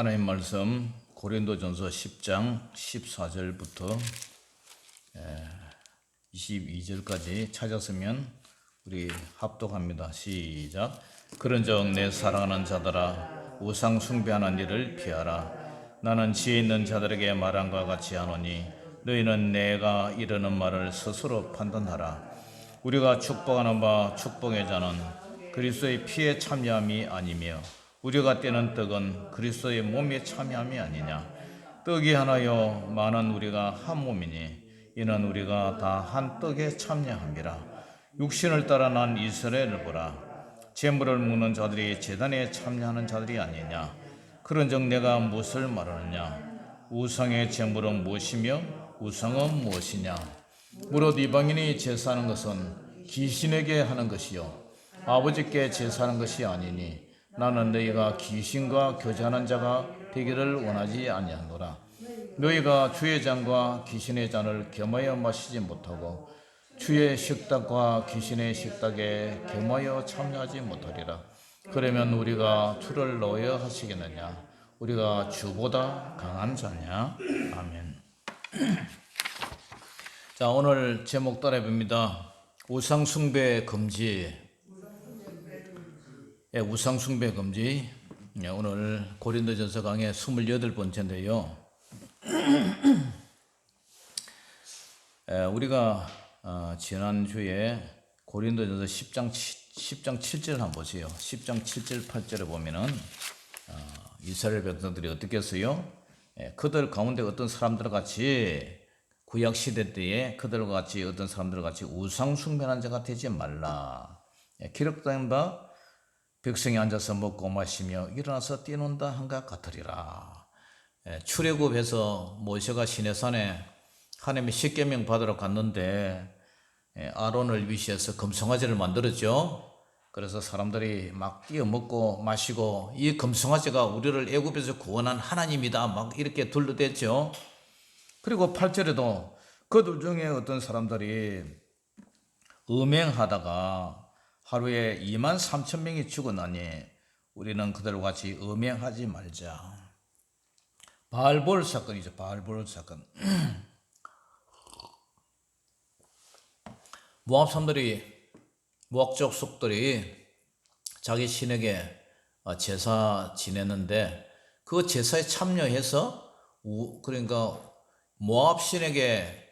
하나님 말씀 고린도전서 10장 14절부터 22절까지 찾았으면 우리 합독합니다. 시작. 그런즉 내 사랑하는 자들아 우상 숭배하는 일을 피하라. 나는 지혜 있는 자들에게 말한 것 같이 하노니 너희는 내가 이르는 말을 스스로 판단하라. 우리가 축복하는 바 축복의 자는 그리스도의 피에 참여함이 아니며 우리가 떼는 떡은 그리스도의 몸에 참여함이 아니냐. 떡이 하나요 많은 우리가 한 몸이니 이는 우리가 다 한 떡에 참여함이라. 육신을 따라 난 이스라엘을 보라. 제물을 먹는 자들이 제단에 참여하는 자들이 아니냐. 그런즉 내가 무엇을 말하느냐. 우상의 제물은 무엇이며 우상은 무엇이냐. 무릇 이방인이 제사하는 것은 귀신에게 하는 것이요 아버지께 제사하는 것이 아니니 나는 너희가 귀신과 교제하는 자가 되기를 원하지 아니하노라. 너희가 주의 잔과 귀신의 잔을 겸하여 마시지 못하고 주의 식탁과 귀신의 식탁에 겸하여 참여하지 못하리라. 그러면 우리가 주를 넣어야 하시겠느냐. 우리가 주보다 강한 자냐. 아멘. 자, 오늘 제목 따라 봅니다. 우상 숭배 금지. 우상 숭배 금지. 오늘 고린도전서 강의 28번째인데요. 우리가 지난주에 고린도전서 10장 7절 한번 보세요. 10장 7절 8절에 보면은 이스라엘 백성들이 어떻게 했어요? 그들 가운데 어떤 사람들 같이 구약 시대 때에 그들과 같이 어떤 사람들 같이 우상 숭배하는 자가 되지 말라. 기록된 바 백성이 앉아서 먹고 마시며 일어나서 뛰논다 한 것 같으리라. 출애굽해서 모세가 시내산에 하나님의 십계명 받으러 갔는데 아론을 위시해서 금송아지를 만들었죠. 그래서 사람들이 막 뛰어 먹고 마시고 이 금송아지가 우리를 애굽에서 구원한 하나님이다 막 이렇게 둘러댔죠. 그리고 8절에도 그들 중에 어떤 사람들이 음행하다가 하루에 23,000명이 죽어나니 우리는 그들과 같이 음행하지 말자. 바알볼 사건이죠. 바알볼 사건. 모압 사람들이, 모압 족속들이 자기 신에게 제사 지냈는데 그 제사에 참여해서 그러니까 모압 신에게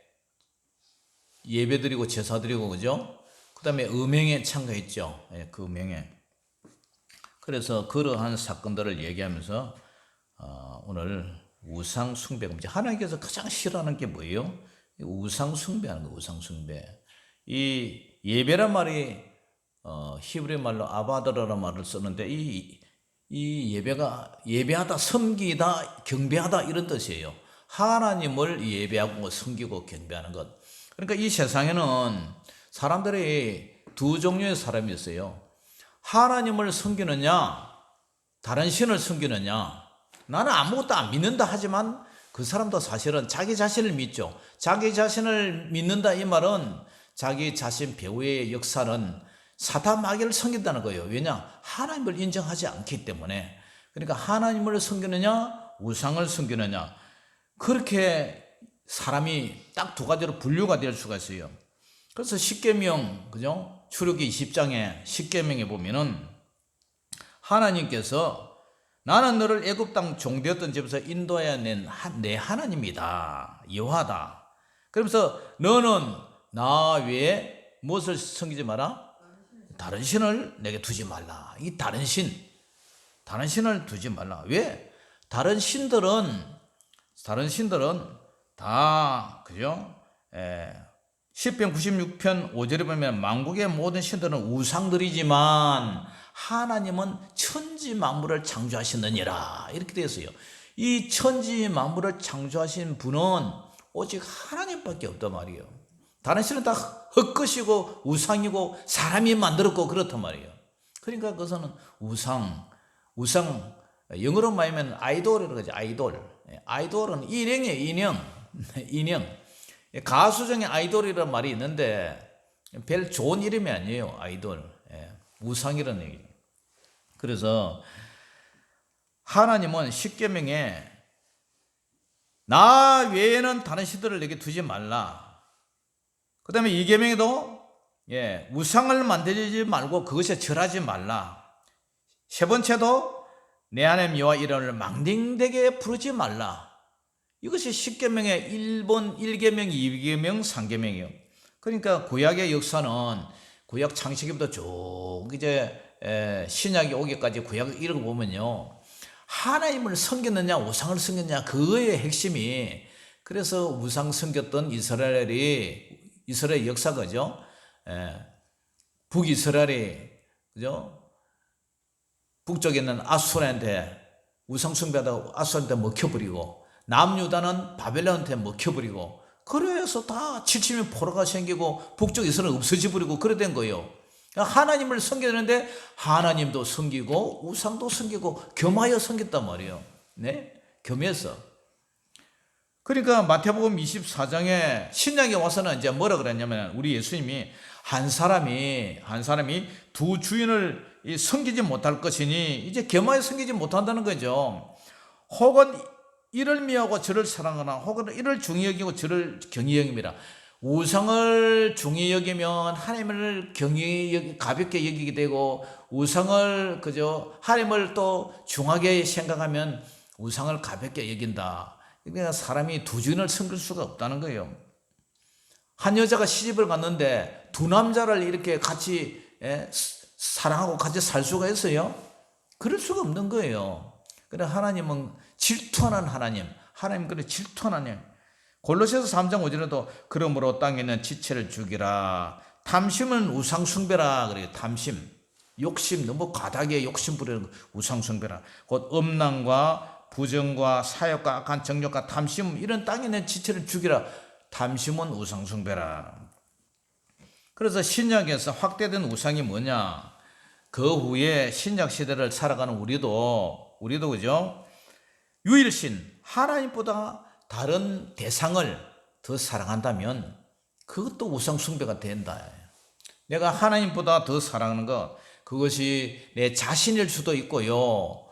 예배드리고 제사드리고 그죠? 그 다음에 음행에 참가했죠. 그 음행에. 그래서 그러한 사건들을 얘기하면서 오늘 우상 숭배 금지. 하나님께서 가장 싫어하는 게 뭐예요? 우상 숭배하는 거. 우상 숭배. 이 예배란 말이 히브리 말로 아바드라는 말을 쓰는데 이 예배가 예배하다, 섬기다, 경배하다 이런 뜻이에요. 하나님을 예배하고 섬기고 경배하는 것. 그러니까 이 세상에는 사람들이 두 종류의 사람이 있어요. 하나님을 섬기느냐, 다른 신을 섬기느냐. 나는 아무것도 안 믿는다 하지만 그 사람도 사실은 자기 자신을 믿죠. 자기 자신을 믿는다 이 말은 자기 자신 배후의 역사는 사탄 마귀를 섬긴다는 거예요. 왜냐? 하나님을 인정하지 않기 때문에. 그러니까 하나님을 섬기느냐, 우상을 섬기느냐. 그렇게 사람이 딱 두 가지로 분류가 될 수가 있어요. 그래서 십계명, 그죠? 출애굽기 20장에 십계명에 보면은 하나님께서 나는 너를 애굽 땅 종되었던 집에서 인도하여 낸 내 하나님이다. 여호와다. 그러면서 너는 나 외에 무엇을 섬기지 마라? 다른 신을 내게 두지 말라. 이 다른 신을 두지 말라. 왜? 다른 신들은 다 그죠? 시편 96편 5절에 보면 만국의 모든 신들은 우상들이지만 하나님은 천지 만물을 창조하시느니라 이렇게 되어 있어요. 이 천지 만물을 창조하신 분은 오직 하나님밖에 없단 말이에요. 다른 신은 다 헛것이고 우상이고 사람이 만들었고 그렇단 말이에요. 그러니까 그것은 우상 영어로 말하면 아이돌이라고 하죠. 아이돌은 인형이에요. 인형. 가수 중에 아이돌이라는 말이 있는데 별 좋은 이름이 아니에요. 아이돌. 우상이라는 얘기죠. 그래서 하나님은 십계명에 나 외에는 다른 신들을 내게 두지 말라. 그 다음에 이계명에도 우상을 만들지 말고 그것에 절하지 말라. 세 번째도 내 하나님 여호와 이름을 망령되게 부르지 말라. 이것이 십계명의 1번 1계명, 2계명, 3계명이에요. 그러니까 구약의 역사는 구약 창세기부터 쭉 이제 신약이 오기까지 구약을 읽어보면요, 하나님을 섬겼느냐 우상을 섬겼느냐 그거의 핵심이, 그래서 우상 섬겼던 이스라엘 역사 그죠? 북이스라엘이 그죠? 북쪽에 있는 아수르한테 우상 숭배하다가 아수르한테 먹혀버리고, 남유다는 바벨론한테 먹혀버리고, 그래서 다 70년 포로가 생기고 북쪽 이스라엘 없어져 버리고 그래 된 거예요. 하나님을 섬겨야 되는데 하나님도 섬기고 우상도 섬기고 겸하여 섬겼단 말이에요. 네? 겸해서. 그러니까 마태복음 24장에 신약에 와서는 이제 뭐라 그랬냐면, 우리 예수님이 한 사람이 두 주인을 섬기지 못할 것이니 이제 겸하여 섬기지 못한다는 거죠. 혹은 이를 미워하고 저를 사랑하나 혹은 이를 중히 여기고 저를 경히 여김이라. 우상을 중히 여기면 하나님을 가볍게 여기게 되고, 우상을 하나님을 또 중하게 생각하면 우상을 가볍게 여긴다. 그러니까 사람이 두 주인을 섬길 수가 없다는 거예요. 한 여자가 시집을 갔는데 두 남자를 이렇게 같이 사랑하고 같이 살 수가 있어요? 그럴 수가 없는 거예요. 그래 하나님은 질투하는 하나님 그래 질투하는 하나님. 골로새서 3장 5절에도 그러므로 땅에 있는 지체를 죽이라. 탐심은 우상 숭배라 그래요. 탐심, 욕심, 너무 과다하게 욕심 부리는 우상 숭배라. 곧 음란과 부정과 사욕과 악한 정욕과 탐심, 이런 땅에 있는 지체를 죽이라. 탐심은 우상 숭배라. 그래서 신약에서 확대된 우상이 뭐냐? 그 후에 신약 시대를 살아가는 우리도 그죠? 유일신 하나님보다 다른 대상을 더 사랑한다면 그것도 우상 숭배가 된다. 내가 하나님보다 더 사랑하는 것, 그것이 내 자신일 수도 있고요,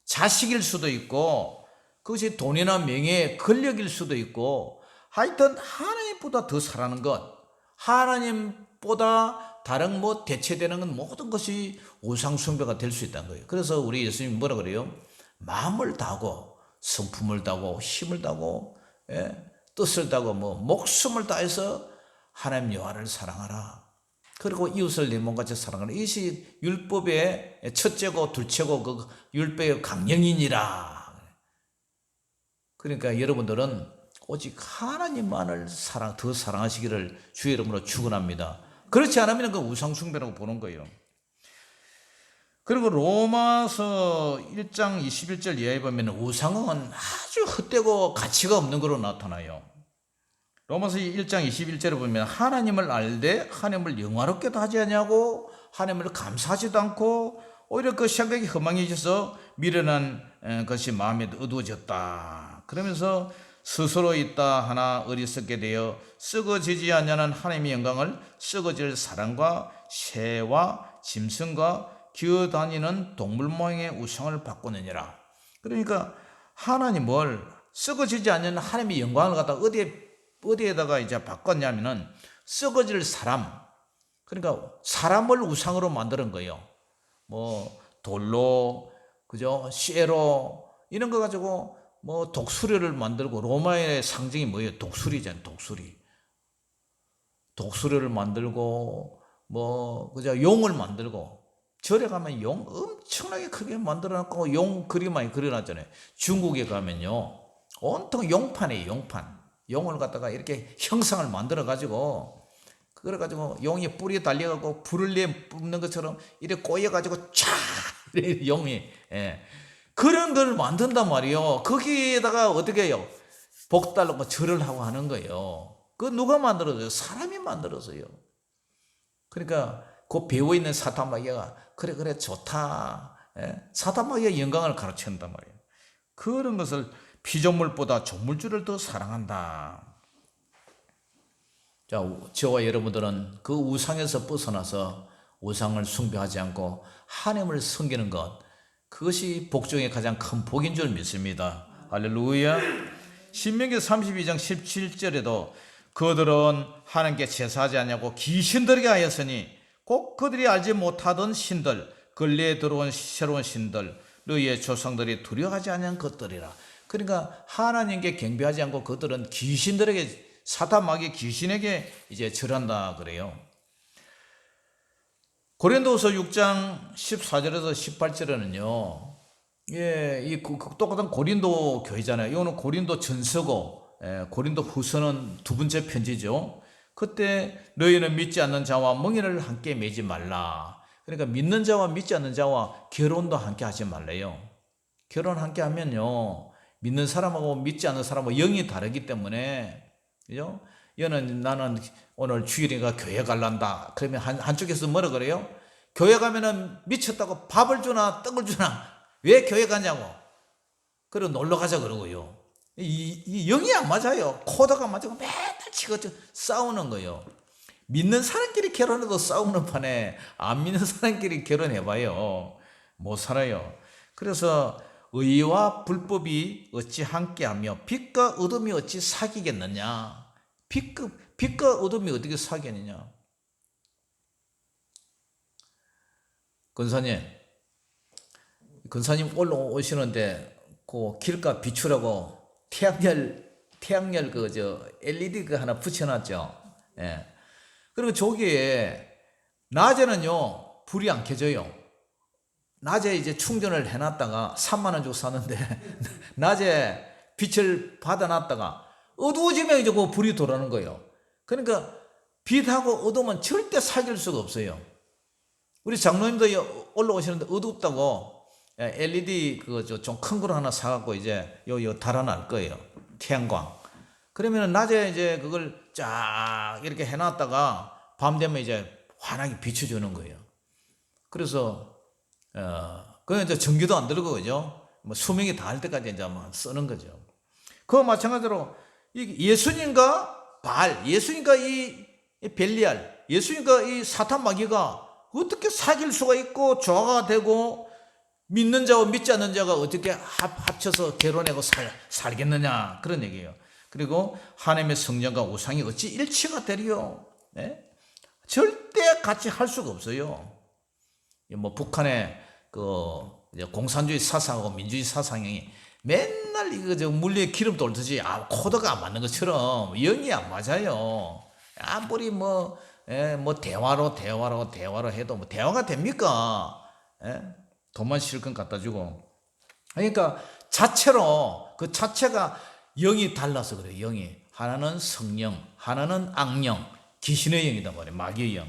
자식일 수도 있고, 그것이 돈이나 명예, 권력일 수도 있고, 하여튼 하나님보다 더 사랑하는 것, 하나님보다 다른 대체되는 건 모든 것이 우상 숭배가 될 수 있다는 거예요. 그래서 우리 예수님이 뭐라 그래요? 마음을 다하고 성품을 다하고 힘을 다하고 뜻을 다하고 목숨을 다해서 하나님 여호와를 사랑하라. 그리고 이웃을 내 몸같이 사랑하라. 이것이 율법의 첫째고 둘째고 그 율법의 강령이니라. 그러니까 여러분들은 오직 하나님만을 더 사랑하시기를 주의 이름으로 축원합니다. 그렇지 않으면 그 우상 숭배라고 보는 거예요. 그리고 로마서 1장 21절 이하에 보면 우상은 아주 헛되고 가치가 없는 것으로 나타나요. 로마서 1장 21절에 보면 하나님을 알되 하나님을 영화롭게도 하지 않냐고, 하나님을 감사하지도 않고 오히려 그 생각이 허망해져서 미련한 것이 마음에 어두워졌다. 그러면서 스스로 있다 하나 어리석게 되어 썩어지지 않냐는 하나님의 영광을 썩어질 사람과 새와 짐승과 기어다니는 동물 모양의 우상을 바꾸느니라. 그러니까 하나님을 썩어지지 않는 하나님의 영광을 갖다 어디에다가 이제 바꿨냐면은 썩어질 사람, 그러니까 사람을 우상으로 만드는 거예요. 돌로 그죠, 쇠로 이런 거 가지고 독수리를 만들고, 로마의 상징이 뭐예요? 독수리잖아요. 독수리를 만들고 그죠, 용을 만들고, 절에 가면 용 엄청나게 크게 만들어놨고 용 그림 많이 그려놨잖아요. 중국에 가면요 온통 용판이에요. 용을 갖다가 이렇게 형상을 만들어가지고, 그래가지고 용이 뿌리 달려가고 불을 내 뿜는 것처럼 이렇게 꼬여가지고 쫙 용이 그런 걸 만든단 말이에요. 거기에다가 어떻게 해요? 복 달라고 절을 하고 하는 거예요. 그 누가 만들어서요? 사람이 만들어서요. 그러니까 그 배워있는 사탄마귀가 그래 좋다. 사탄마귀가 영광을 가르친단 말이에요. 그런 것을 피조물보다 조물주를 더 사랑한다. 자, 저와 여러분들은 그 우상에서 벗어나서 우상을 숭배하지 않고 하나님을 섬기는 것, 그것이 복종의 가장 큰 복인 줄 믿습니다. 할렐루야. 신명기 32장 17절에도 그들은 하나님께 제사하지 않냐고 귀신들에게 하였으니 꼭 그들이 알지 못하던 신들, 근래에 들어온 새로운 신들, 너희의 조상들이 두려워하지 않은 것들이라. 그러니까 하나님께 경배하지 않고 그들은 귀신들에게, 사탄 마귀 귀신에게 이제 절한다 그래요. 고린도후서 6장 14절에서 18절에는요. 이 똑같은 고린도 교회잖아요. 이거는 고린도 전서고, 고린도 후서는 두 번째 편지죠. 그때 너희는 믿지 않는 자와 멍에를 함께 매지 말라. 그러니까 믿는 자와 믿지 않는 자와 결혼도 함께 하지 말래요. 결혼 함께 하면요, 믿는 사람하고 믿지 않는 사람하고 영이 다르기 때문에, 그죠? 얘는 나는 오늘 주일이니까 교회 갈란다. 그러면 한쪽에서 뭐라 그래요? 교회 가면은 미쳤다고 밥을 주나 떡을 주나 왜 교회 가냐고. 그리고 놀러 가자 그러고요. 이 영이 안 맞아요. 코드가 안 맞고 맨날 치고 싸우는 거예요. 믿는 사람끼리 결혼해도 싸우는 판에 안 믿는 사람끼리 결혼해봐요. 못 살아요. 그래서 의와 불법이 어찌 함께하며 빛과 어둠이 어찌 사귀겠느냐. 빛과 어둠이 어떻게 사귀느냐. 근사님 올라오시는데 그 길가 비추라고 태양열 LED 그 하나 붙여놨죠. 예. 그리고 저기에 낮에는요 불이 안 켜져요. 낮에 이제 충전을 해놨다가 3만 원 주고 샀는데 낮에 빛을 받아놨다가 어두워지면 이제 그 불이 돌아오는 거예요. 그러니까 빛하고 어두우면 절대 사귈 수가 없어요. 우리 장로님도 올라오시는데 어둡다고 LED 그거 좀 큰 거로 하나 사갖고 이제 요 달아날 거예요. 태양광. 그러면 낮에 이제 그걸 쫙 이렇게 해놨다가 밤 되면 이제 환하게 비춰주는 거예요. 그래서 그건 이제 전기도 안 들고 그죠? 뭐 수명이 닿을 때까지 이제 막 쓰는 거죠. 그와 마찬가지로 예수님과 예수님과 이 벨리알, 예수님과 이 사탄 마귀가 어떻게 사귈 수가 있고 조화가 되고 믿는 자와 믿지 않는 자가 어떻게 합쳐서 결혼하고 살겠느냐 그런 얘기예요. 그리고 하나님의 성령과 우상이 어찌 일치가 되리요? 네? 절대 같이 할 수가 없어요. 뭐 북한의 공산주의 사상하고 민주주의 사상이 맨날 이거 물리에 기름 돌듯이 코드가 안 맞는 것처럼 영이 안 맞아요. 아무리 뭐 대화로 해도 뭐 대화가 됩니까? 돈만 실컷 갖다 주고. 그러니까 그 자체가 영이 달라서 그래요. 영이 하나는 성령, 하나는 악령, 귀신의 영이다 말이에요. 마귀의 영.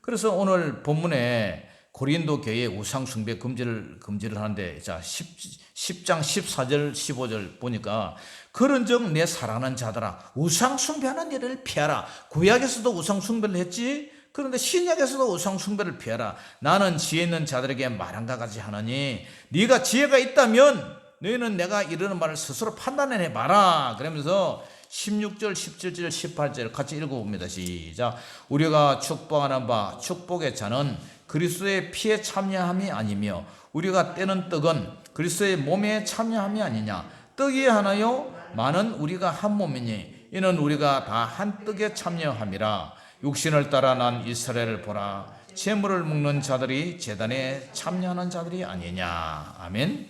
그래서 오늘 본문에 고린도 교회 우상 숭배 금지를 하는데, 자 10장 14절 15절 보니까 그런즉 내 사랑하는 자들아 우상 숭배하는 일을 피하라. 구약에서도 우상 숭배를 했지. 그런데 신약에서도 우상 숭배를 피하라. 나는 지혜 있는 자들에게 말한가 같이 하느니 네가 지혜가 있다면 너희는 내가 이르는 말을 스스로 판단해 봐라. 그러면서 16절, 17절, 18절 같이 읽어봅니다. 시작. 우리가 축복하는 바 축복의 자는 그리스도의 피에 참여함이 아니며 우리가 떼는 떡은 그리스도의 몸에 참여함이 아니냐. 떡이 하나요 많은 우리가 한 몸이니 이는 우리가 다 한 떡에 참여함이라. 육신을 따라 난 이스라엘을 보라. 재물을 먹는 자들이 제단에 참여하는 자들이 아니냐. 아멘.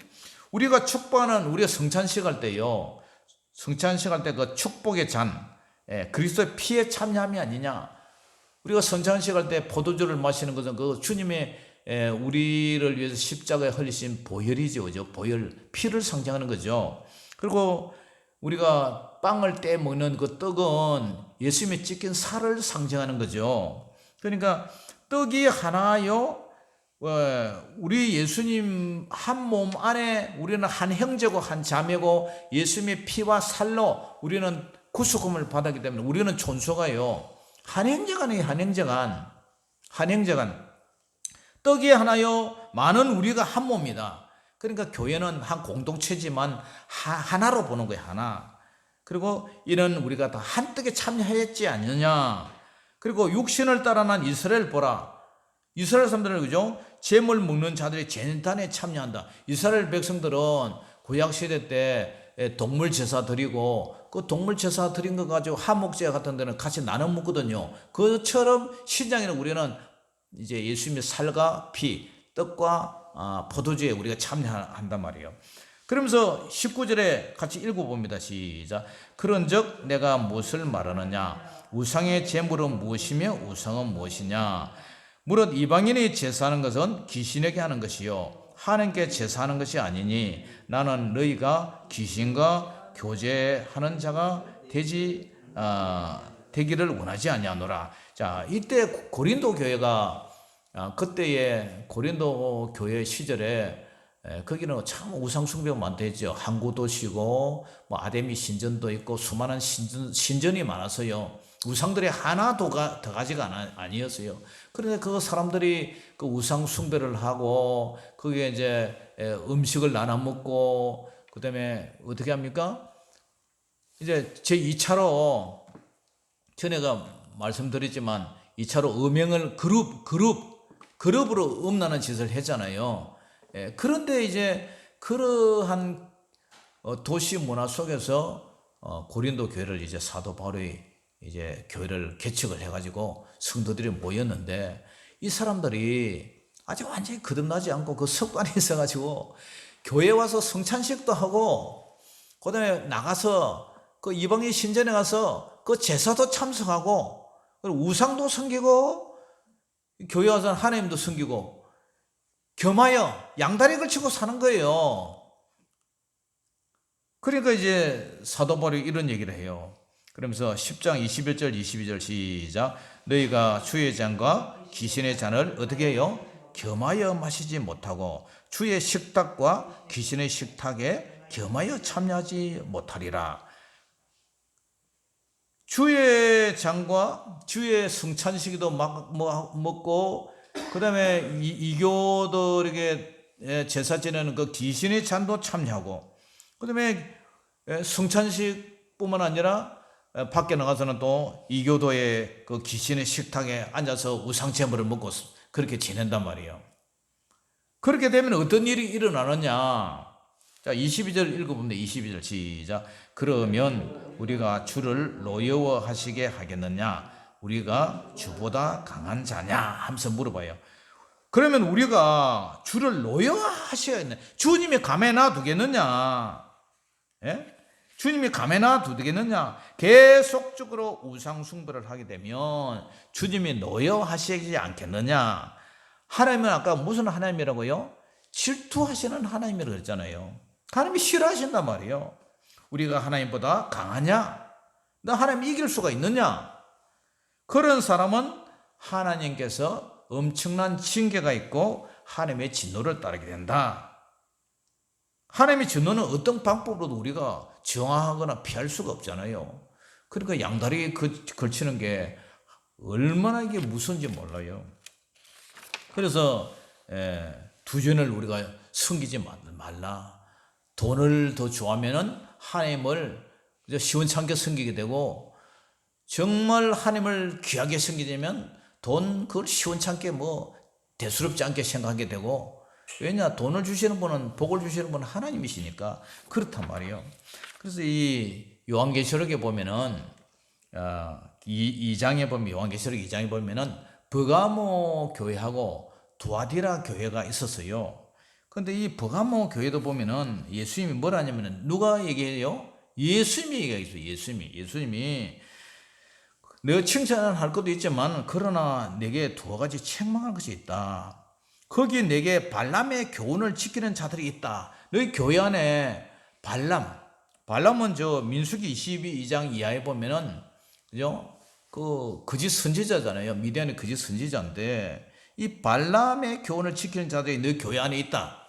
우리가 축복하는, 우리가 성찬식 할 때요, 성찬식 할 때 그 축복의 잔, 그리스도의 피에 참여함이 아니냐. 우리가 성찬식 할 때 포도주를 마시는 것은 그 주님의 우리를 위해서 십자가에 흘리신 보혈이죠. 그죠? 보혈, 피를 상징하는 거죠. 그리고 우리가 빵을 떼 먹는 그 떡은 예수님의 찢긴 살을 상징하는 거죠. 그러니까 떡이 하나요, 우리 예수님 한 몸 안에 우리는 한 형제고 한 자매고 예수님의 피와 살로 우리는 구속함을 받았기 때문에 우리는 존속하여 한 형제간이 한 형제간 떡이 하나요 많은 우리가 한 몸이다. 그러니까 교회는 한 공동체지만 하나로 보는 거예요. 하나. 그리고 이는 우리가 다 한 떡에 참여했지 않느냐. 그리고 육신을 따라 난 이스라엘 보라. 이스라엘 사람들은 그죠? 제물 먹는 자들이 제단에 참여한다. 이스라엘 백성들은 구약 시대 때 동물 제사 드리고 그 동물 제사 드린 거 가지고 화목제 같은 데는 같이 나눠 먹거든요. 그처럼 신장에는 우리는 이제 예수님의 살과 피, 떡과 포도주에 우리가 참여한단 말이에요. 그러면서 19절에 같이 읽어봅니다. 시작. 그런즉 내가 무엇을 말하느냐? 우상의 제물은 무엇이며 우상은 무엇이냐? 무릇 이방인이 제사하는 것은 귀신에게 하는 것이요 하나님께 제사하는 것이 아니니 나는 너희가 귀신과 교제하는 자가 되기를 원하지 아니하노라. 자, 이때 고린도 교회가 그때의 고린도 교회 시절에 거기는 참 우상 숭배가 많대죠. 항구 도시고 뭐 아데미 신전도 있고 수많은 신전이 많아서요. 우상들이 하나 더 가지가 아니었어요. 그런데 그 사람들이 그 우상 숭배를 하고 거기에 이제 음식을 나눠 먹고 그다음에 어떻게 합니까? 이제 제 2차로 전에가 말씀드렸지만 2차로 음행을 그룹으로 음란한 짓을 했잖아요. 그런데 이제 그러한 도시 문화 속에서 고린도 교회를 이제 사도 바울이 이제 교회를 개척을 해가지고 성도들이 모였는데 이 사람들이 아주 완전히 거듭나지 않고 그 습관이 있어가지고 교회 와서 성찬식도 하고 그다음에 나가서 그 이방인 신전에 가서 그 제사도 참석하고 우상도 섬기고 교회 와서 하나님도 섬기고 겸하여 양다리 걸치고 사는 거예요. 그러니까 이제 사도 바울이 이런 얘기를 해요. 그러면서 10장 21절 22절 시작. 너희가 주의 잔과 귀신의 잔을 어떻게 해요? 겸하여 마시지 못하고 주의 식탁과 귀신의 식탁에 겸하여 참여하지 못하리라. 주의 잔과 주의 성찬식도 먹고 그 다음에 이교들에게 제사 지내는 그 귀신의 잔도 참여하고 그 다음에 성찬식 뿐만 아니라 밖에 나가서는 또 이교도의 그 귀신의 식탁에 앉아서 우상제물을 먹고 그렇게 지낸단 말이에요. 그렇게 되면 어떤 일이 일어나느냐? 자, 22절 읽어보면 22절 시작. 그러면 우리가 주를 노여워하시게 하겠느냐? 우리가 주보다 강한 자냐? 하면서 물어봐요. 그러면 우리가 주를 노여워하셔야겠네. 주님이 감에 놔두겠느냐? 예? 주님이 감에 놔두겠느냐? 계속적으로 우상 숭배를 하게 되면 주님이 노여워하시지 않겠느냐? 하나님은 아까 무슨 하나님이라고요? 질투하시는 하나님이라고 그랬잖아요. 하나님이 싫어하신단 말이에요. 우리가 하나님보다 강하냐? 너 하나님 이길 수가 있느냐? 그런 사람은 하나님께서 엄청난 징계가 있고 하나님의 진노를 따르게 된다. 하나님의 진노는 어떤 방법으로도 우리가 정화하거나 피할 수가 없잖아요. 그러니까 양다리 걸치는 게 얼마나 이게 무서운지 몰라요. 그래서 두전을 우리가 섬기지 말라. 돈을 더 좋아하면은 하나님을 시원찮게 섬기게 되고 정말 하나님을 귀하게 섬기려면 돈 그걸 시원찮게 대수롭지 않게 생각하게 되고 왜냐 돈을 주시는 분은 복을 주시는 분은 하나님이시니까 그렇단 말이에요. 그래서 이 요한계시록에 보면은 2장에 보면 요한계시록 2장에 보면은 버가모 교회하고 두아디라 교회가 있었어요. 근데 이 버가모 교회도 보면은 예수님이 뭐라 하냐면은 누가 얘기해요? 예수님이 얘기했어요. 예수님이 너 칭찬할 것도 있지만 그러나 내게 두 가지 책망할 것이 있다. 거기 내게 발람의 교훈을 지키는 자들이 있다. 너희 교회 안에 발람은 저 민수기 22장 이하에 보면은 그죠? 그 거짓 선지자잖아요. 미디안의 거짓 선지자인데 이 발람의 교훈을 지키는 자들이 너희 교회 안에 있다.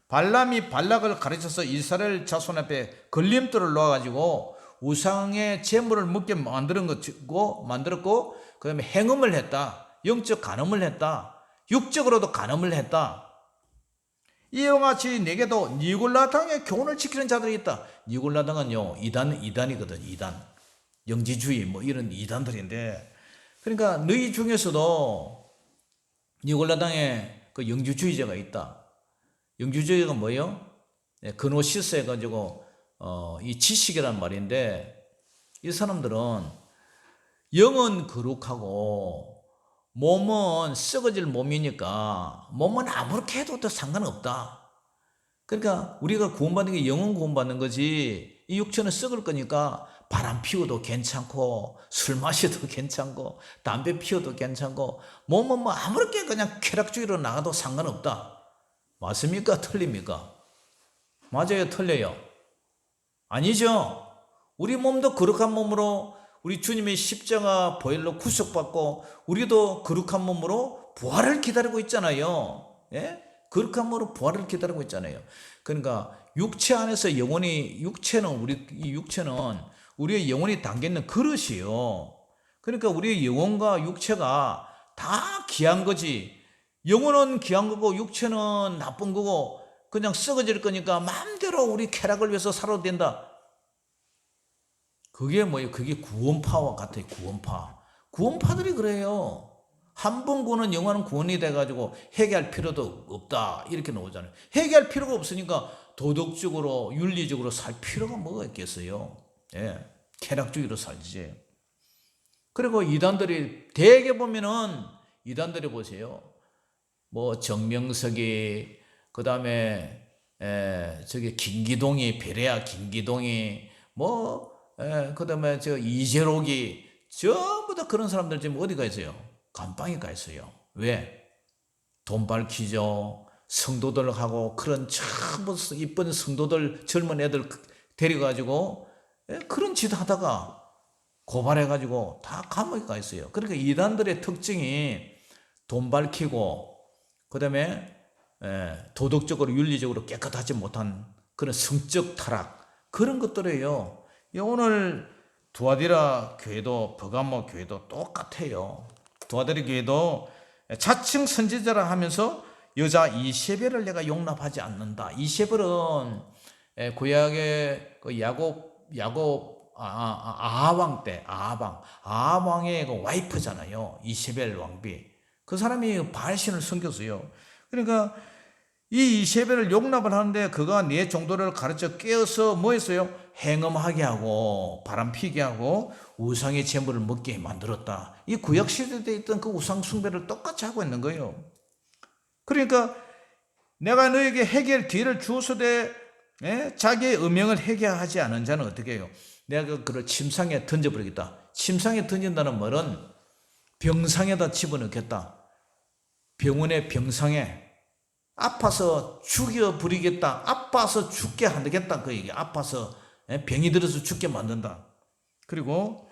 발람이 발락을 가르쳐서 이스라엘 자손 앞에 걸림돌을 놓아가지고 우상의 제물을 먹게 만들었고 그 다음에 행음을 했다. 영적 간음을 했다. 육적으로도 간음을 했다. 이와 같이 내게도 니골라당의 교훈을 지키는 자들이 있다. 니골라당은요 이단이거든. 이단 영지주의 이런 이단들인데 그러니까 너희 중에서도 니골라당에 그 영주주의자가 있다. 영주주의가 뭐예요? 그노시스 해가지고 이 지식이란 말인데, 이 사람들은 영은 거룩하고 몸은 썩어질 몸이니까 몸은 아무렇게 해도 더 상관없다. 그러니까 우리가 구원받는 게 영은 구원받는 거지, 이 육체는 썩을 거니까 바람 피워도 괜찮고 술 마셔도 괜찮고 담배 피워도 괜찮고 몸은 뭐 아무렇게 그냥 쾌락주의로 나가도 상관없다. 맞습니까? 틀립니까? 맞아요? 틀려요? 아니죠. 우리 몸도 거룩한 몸으로 우리 주님의 십자가 보혈로 구속받고 우리도 거룩한 몸으로 부활을 기다리고 있잖아요. 예? 거룩한 몸으로 부활을 기다리고 있잖아요. 그러니까 육체 안에서 영혼이, 이 육체는 우리의 영혼이 담겨있는 그릇이요. 그러니까 우리의 영혼과 육체가 다 귀한 거지. 영혼은 귀한 거고 육체는 나쁜 거고 그냥 썩어질 거니까 마음대로 우리 쾌락을 위해서 살아도 된다. 그게 뭐예요? 그게 구원파와 같아요. 구원파들이 그래요. 한 번 구원은 영원한 구원이 돼가지고 회개할 필요도 없다, 이렇게 나오잖아요. 회개할 필요가 없으니까 도덕적으로 윤리적으로 살 필요가 뭐가 있겠어요. 예, 쾌락주의로 살지. 그리고 이단들이 대개 보면은, 이단들이 보세요. 뭐 정명석이, 그 다음에 저기 김기동이, 베레아 김기동이, 그 다음에 저 이재록이, 전부 다 그런 사람들 지금 어디 가 있어요? 감방에 가 있어요. 왜? 돈 밝히죠. 성도들하고 그런 참 이쁜 성도들, 젊은 애들 데려가지고 그런 짓 하다가 고발해가지고 다 감옥에 가 있어요. 그러니까 이단들의 특징이 돈 밝히고, 그 다음에 도덕적으로 윤리적으로 깨끗하지 못한 그런 성적 타락, 그런 것들이에요. 오늘 두아디라 교회도, 버가모 교회도 똑같아요. 두아디라 교회도 자칭 선지자라 하면서 여자 이세벨을 내가 용납하지 않는다. 이세벨은 구약의 그 야곱 아하왕 때, 아하왕의 그 와이프잖아요. 이세벨 왕비. 그 사람이 바알신을 섬겼어요. 그러니까 이 이세벨을 용납을 하는데 그가 네 종도를 가르쳐 깨어서 뭐 했어요? 행음하게 하고 바람 피게 하고 우상의 제물을 먹게 만들었다. 이 구약 시대에 있던 그 우상 숭배를 똑같이 하고 있는 거예요. 그러니까 내가 너에게 해결 기회를 주어서되 자기의 음행을 해결하지 않은 자는 어떻게 해요? 내가 그를 침상에 던져버리겠다. 침상에 던진다는 말은 병상에다 집어넣겠다. 병원의 병상에 아파서 죽여버리겠다. 아파서 죽게 하겠다. 그 얘기. 아파서 병이 들어서 죽게 만든다. 그리고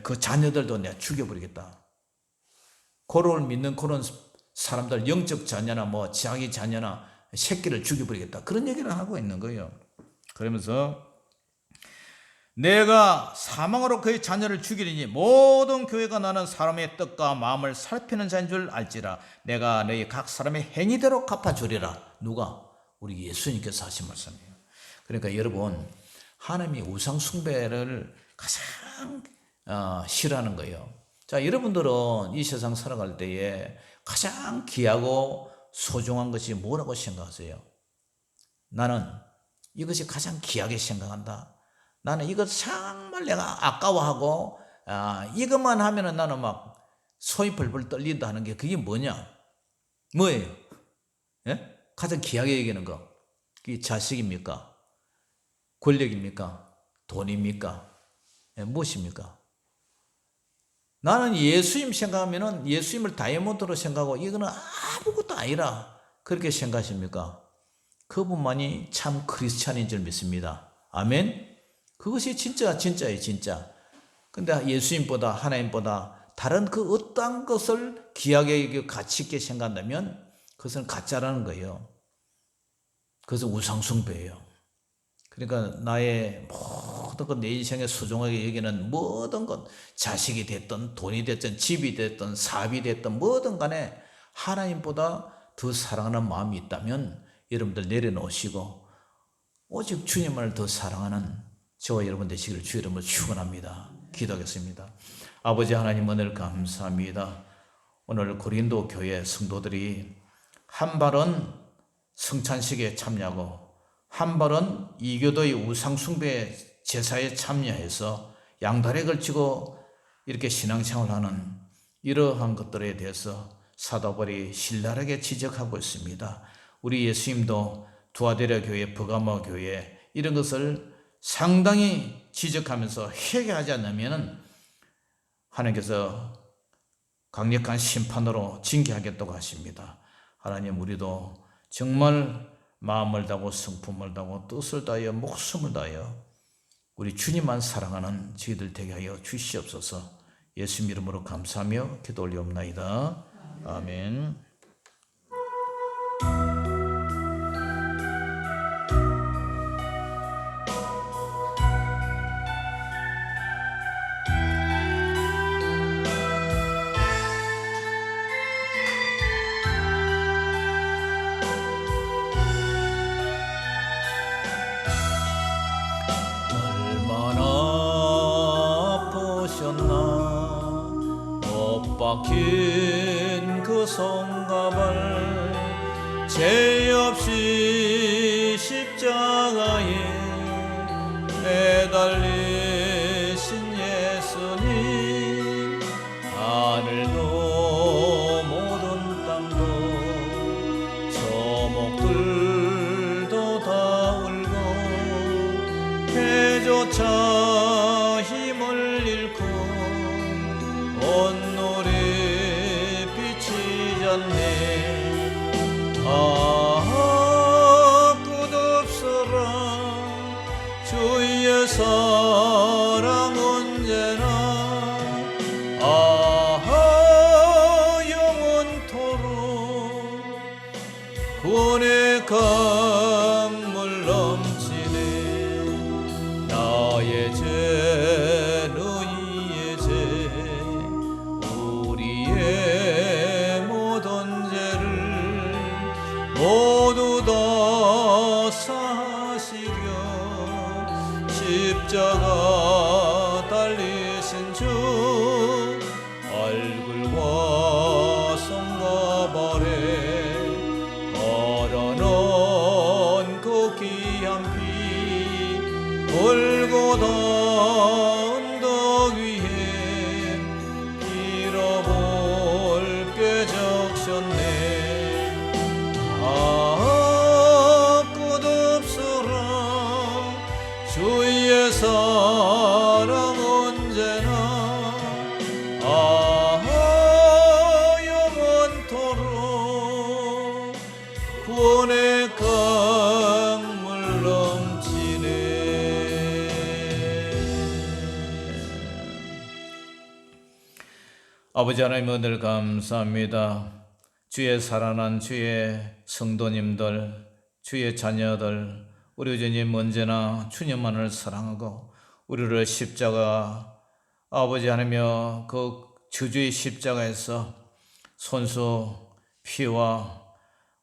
그 자녀들도 내가 죽여버리겠다. 그를 믿는 그런 사람들, 영적 자녀나 뭐 자기 자녀나 새끼를 죽여버리겠다. 그런 얘기를 하고 있는 거예요. 그러면서 내가 사망으로 그의 자녀를 죽이리니 모든 교회가 나는 사람의 뜻과 마음을 살피는 자인 줄 알지라. 내가 너희 각 사람의 행위대로 갚아주리라. 누가? 우리 예수님께서 하신 말씀이에요. 그러니까 여러분, 하나님이 우상 숭배를 가장 싫어하는 거예요. 자, 여러분들은 이 세상 살아갈 때에 가장 귀하고 소중한 것이 뭐라고 생각하세요? 나는 이것이 가장 귀하게 생각한다. 나는 이것 정말 내가 아까워하고 이것만 하면은 나는 막 소이 벌벌 떨린다 하는 게 그게 뭐냐? 뭐예요? 예? 가장 귀하게 여기는 거. 그게 자식입니까? 권력입니까? 돈입니까? 무엇입니까? 나는 예수님 생각하면은 예수님을 다이아몬드로 생각하고 이거는 아무것도 아니라 그렇게 생각하십니까? 그분만이 참 크리스찬인 줄 믿습니다. 아멘? 그것이 진짜예요, 진짜. 근데 예수님보다, 하나님보다 다른 그 어떠한 것을 귀하게 가치 있게 생각한다면 그것은 가짜라는 거예요. 그것은 우상숭배예요. 그러니까 나의 모든 것, 내 인생에 소중하게 여기는 모든 것, 자식이 됐든 돈이 됐든 집이 됐든 사업이 됐든 뭐든 간에 하나님보다 더 사랑하는 마음이 있다면 여러분들 내려놓으시고 오직 주님을 더 사랑하는 저와 여러분 되시기를 주 이름으로 축원합니다. 기도하겠습니다. 아버지 하나님, 은혜를 감사합니다. 오늘 고린도 교회 성도들이 한 발은 성찬식에 참여하고 한 발은 이교도의 우상숭배 제사에 참여해서 양다리에 걸치고 이렇게 신앙생활하는 이러한 것들에 대해서 사도 바울이 신랄하게 지적하고 있습니다. 우리 예수님도 두아데라 교회, 버가모 교회 이런 것을 상당히 지적하면서 회개하지 않으면 하나님께서 강력한 심판으로 징계하겠다고 하십니다. 하나님, 우리도 정말 마음을 다하고 성품을 다하고 뜻을 다하여 목숨을 다하여 우리 주님만 사랑하는 저희들 되게 하여 주시옵소서. 예수 이름으로 감사하며 기도 올리옵나이다. 아멘. 못 박힌 그 손가발 죄 없이 십자가에 매달리신 예수님, 하늘도 모든 땅도 조목들도 다 울고 해조차 힘을 잃고 온누리 비치지 않네. 아, 끝없어라 주의 사랑 언제나, 아, 영원토록 구원의 강물 넘치네. 나의 죄 너희의 죄 우리의 모든 죄를 모두 다 사시려 십자가 달리신 주, 얼굴과 손과 발에 얼어놓은 그 귀한 피 골고다 언덕 위에 피로 붉게 적셨네. 아, 끝없어라 주의 사랑 언제나, 아, 영원토록 구원의 강물 넘치네. 아버지 하나님, 오늘 감사합니다. 주의 사랑하는 주의 성도님들, 주의 자녀들, 우리 주님 언제나 주님만을 사랑하고 우리를 십자가, 아버지 하나며 그 저주의 십자가에서 손수 피와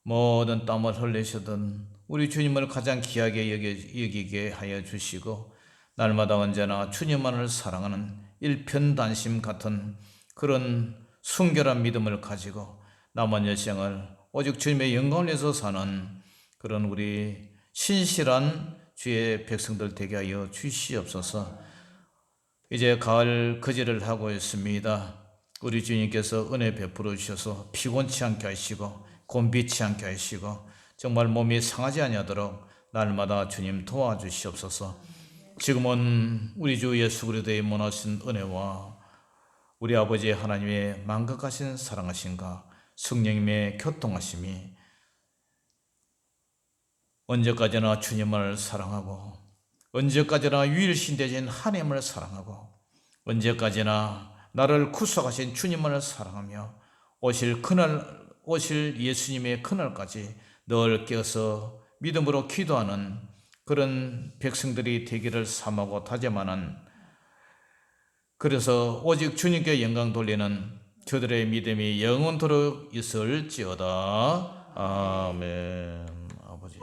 모든 땀을 흘리시던 우리 주님을 가장 귀하게 여기게 하여 주시고, 날마다 언제나 주님만을 사랑하는 일편단심 같은 그런 순결한 믿음을 가지고 남은 여생을 오직 주님의 영광을 위해서 사는 그런 우리 신실한 주의 백성들 되게 하여 주시옵소서. 이제 가을 거제를 하고 있습니다. 우리 주님께서 은혜 베풀어 주셔서 피곤치 않게 하시고 곤비치 않게 하시고 정말 몸이 상하지 아니하도록 날마다 주님 도와주시옵소서. 지금은 우리 주 예수 그리스도의 무한하신 은혜와 우리 아버지 하나님의 만극하신 사랑하심과 성령님의 교통하심이 언제까지나 주님을 사랑하고 언제까지나 유일신 되신 하나님을 사랑하고 언제까지나 나를 구속하신 주님을 사랑하며 오실 예수님의 그날까지 늘 깨어서 믿음으로 기도하는 그런 백성들이 되기를 사모하고 다짐하는, 그래서 오직 주님께 영광 돌리는 저들의 믿음이 영원토록 있을지어다. 아멘. 아버지